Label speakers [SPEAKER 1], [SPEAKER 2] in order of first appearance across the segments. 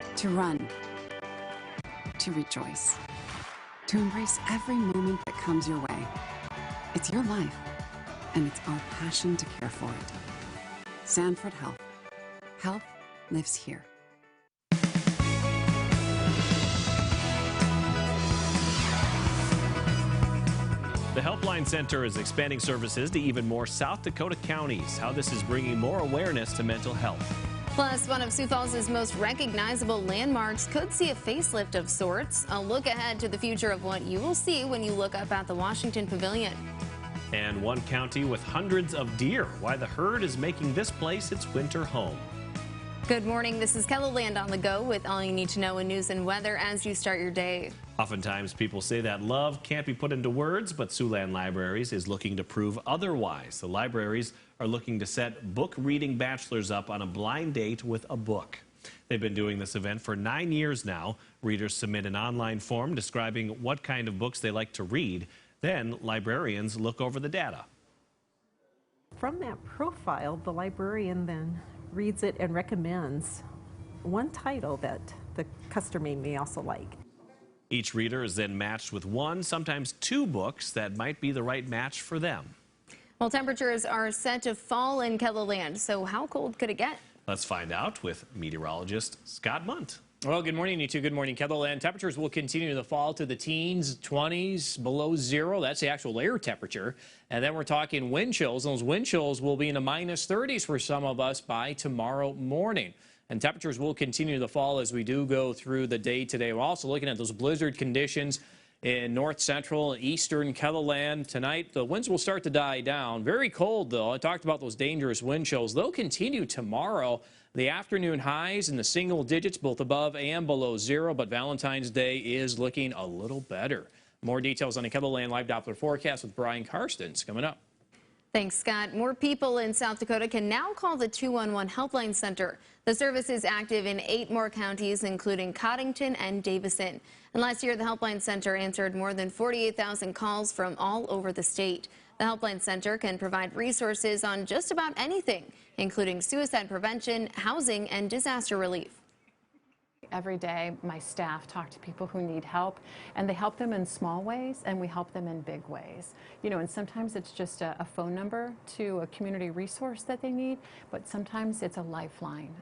[SPEAKER 1] To run, to rejoice, to embrace every moment that comes your way. It's your life, and it's our passion to care for it. Sanford Health. Health lives here.
[SPEAKER 2] The Helpline Center is expanding services to even more South Dakota counties. How this is bringing more awareness to mental health.
[SPEAKER 3] Plus, one of Sioux Falls' most recognizable landmarks could see a facelift of sorts. A look ahead to the future of what you will see when you look up at the Washington Pavilion.
[SPEAKER 2] And one county with hundreds of deer. Why the herd is making this place its winter home.
[SPEAKER 3] Good morning. This is KELOLAND on the go with all you need to know in news and weather as you start your day.
[SPEAKER 2] Oftentimes people say that love can't be put into words, but Siouxland Libraries is looking to prove otherwise. The libraries are looking to set book reading bachelors up on a blind date with a book. They've been doing this event for 9 years now. Readers submit an online form describing what kind of books they like to read. Then librarians look over the data.
[SPEAKER 4] From that profile, the librarian then reads it and recommends one title that the customer may also like.
[SPEAKER 2] Each reader is then matched with one, sometimes two books that might be the right match for them.
[SPEAKER 3] Well, temperatures are set to fall in KELOLAND, so how cold could it get?
[SPEAKER 2] Let's find out with meteorologist Scott Munt.
[SPEAKER 5] Well, good morning, you two. Good morning, KELOLAND. Temperatures will continue to fall to the teens, 20s, below zero. That's the actual air temperature. And then we're talking wind chills. Those wind chills will be in the minus 30s for some of us by tomorrow morning. And temperatures will continue to fall as we do go through the day today. We're also looking at those blizzard conditions in north central and eastern KELOLAND. Tonight, the winds will start to die down. Very cold, though. I talked about those dangerous wind chills. They'll continue tomorrow. The afternoon highs in the single digits, both above and below zero, but Valentine's Day is looking a little better. More details on the KELOLAND Live Doppler forecast with Brian Karstens coming up.
[SPEAKER 3] Thanks, Scott. More people in South Dakota can now call the 211 Helpline Center. The service is active in 8 more counties, including Coddington and Davison. And last year, the Helpline Center answered more than 48,000 calls from all over the state. The Helpline Center can provide resources on just about anything, including suicide prevention, housing, and disaster relief.
[SPEAKER 6] Every day, my staff talk to people who need help, and they help them in small ways, and we help them in big ways. You know, and sometimes it's just a phone number to a community resource that they need, but sometimes it's a lifeline.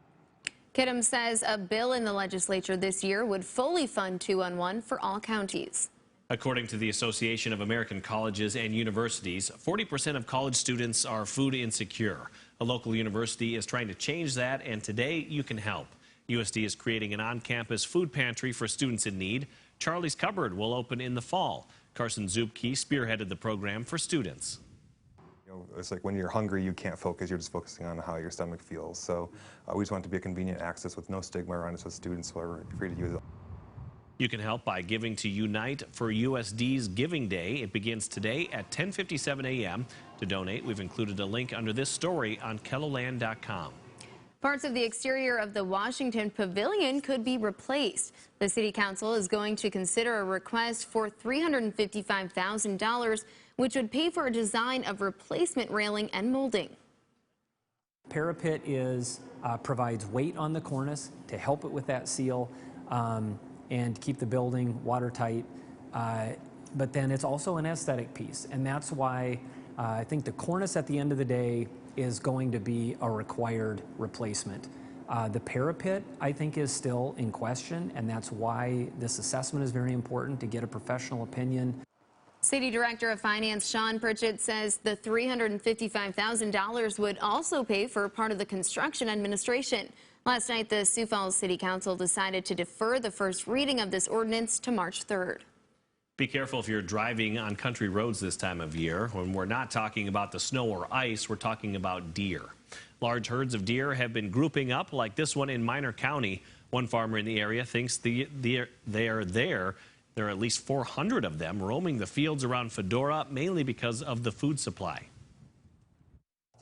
[SPEAKER 3] Kidham says a bill in the legislature this year would fully fund 211 for all counties.
[SPEAKER 2] According to the Association of American Colleges and Universities, 40% of college students are food insecure. A local university is trying to change that, and today you can help. USD is creating an on-campus food pantry for students in need. Charlie's Cupboard will open in the fall. Carson Zupke spearheaded the program for students.
[SPEAKER 7] You know, it's like when you're hungry, you can't focus. You're just focusing on how your stomach feels. So we just want it to be a convenient access with no stigma around it, so students are free to use it.
[SPEAKER 2] You can help by giving to Unite for USD's Giving Day. It begins today at 10:57 a.m. To donate, we've included a link under this story on KELOLAND.com.
[SPEAKER 3] Parts of the exterior of the Washington Pavilion could be replaced. The City Council is going to consider a request for $355,000, which would pay for a design of replacement railing and molding.
[SPEAKER 8] Parapet provides weight on the cornice to help it with that seal and keep the building watertight. But then it's also an aesthetic piece, and that's why I think the cornice at the end of the day is going to be a required replacement. The parapet, I think, is still in question, and that's why this assessment is very important, to get a professional opinion.
[SPEAKER 3] City Director of Finance Sean Pritchett says the $355,000 would also pay for part of the construction administration. Last night, the Sioux Falls City Council decided to defer the first reading of this ordinance to March 3rd.
[SPEAKER 2] Be careful if you're driving on country roads this time of year. When we're not talking about the snow or ice, we're talking about deer. Large herds of deer have been grouping up, like this one in Minor County. One farmer in the area thinks they are there. There are at least 400 of them roaming the fields around Fedora, mainly because of the food supply.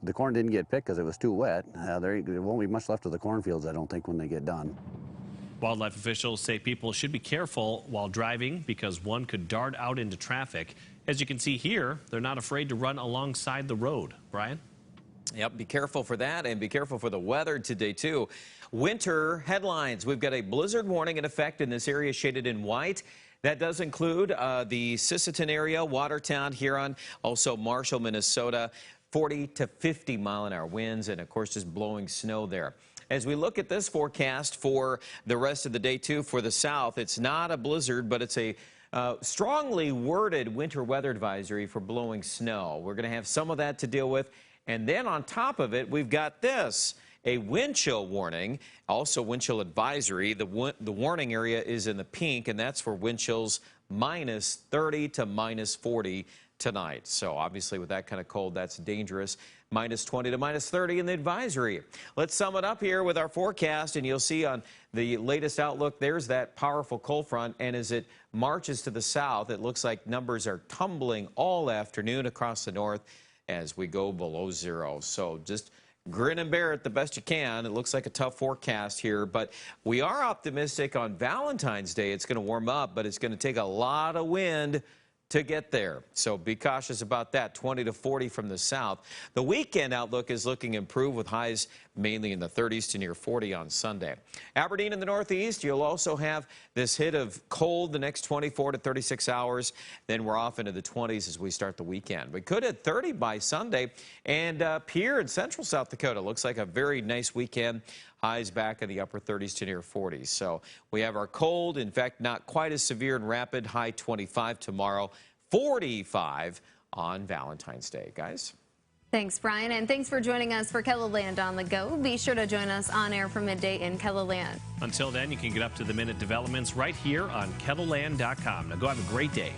[SPEAKER 9] The corn didn't get picked because it was too wet. There won't be much left of the cornfields, I don't think, when they get done.
[SPEAKER 2] Wildlife officials say people should be careful while driving because one could dart out into traffic. As you can see here, they're not afraid to run alongside the road. Brian?
[SPEAKER 10] Yep, be careful for that, and be careful for the weather today, too. Winter headlines. We've got a blizzard warning in effect in this area shaded in white. That does include the Sisseton area, Watertown, Huron, also Marshall, Minnesota. 40 to 50 mile-an-hour winds, and, of course, just blowing snow there. As we look at this forecast for the rest of the day, too, for the south, it's not a blizzard, but it's a strongly worded winter weather advisory for blowing snow. We're going to have some of that to deal with. And then on top of it, we've got this, a wind chill warning, also wind chill advisory. The warning area is in the pink, and that's for wind chills minus 30 to minus 40 tonight. So obviously with that kind of cold, that's dangerous. Minus 20 to minus 30 in the advisory. Let's sum it up here with our forecast, and you'll see on the latest outlook, there's that powerful cold front, and as it marches to the south, it looks like numbers are tumbling all afternoon across the north as we go below zero. So just grin and bear it the best you can. It looks like a tough forecast here, but we are optimistic on Valentine's Day. It's going to warm up, but it's going to take a lot of wind to get there. So be cautious about that. 20 to 40 from the south. The weekend outlook is looking improved with highs mainly in the 30s to near 40 on Sunday. Aberdeen in the northeast, you'll also have this hit of cold the next 24 to 36 hours. Then we're off into the 20s as we start the weekend. We could hit 30 by Sunday. And up here in central South Dakota, looks like a very nice weekend. Highs back in the upper 30s to near 40s. So we have our cold, in fact, not quite as severe and rapid. High 25 tomorrow, 45 on Valentine's Day, guys.
[SPEAKER 3] Thanks, Brian, and thanks for joining us for KELOLAND on the Go. Be sure to join us on air from midday in KELOLAND.
[SPEAKER 2] Until then, you can get up to the minute developments right here on KELOLAND.com. Now go have a great day.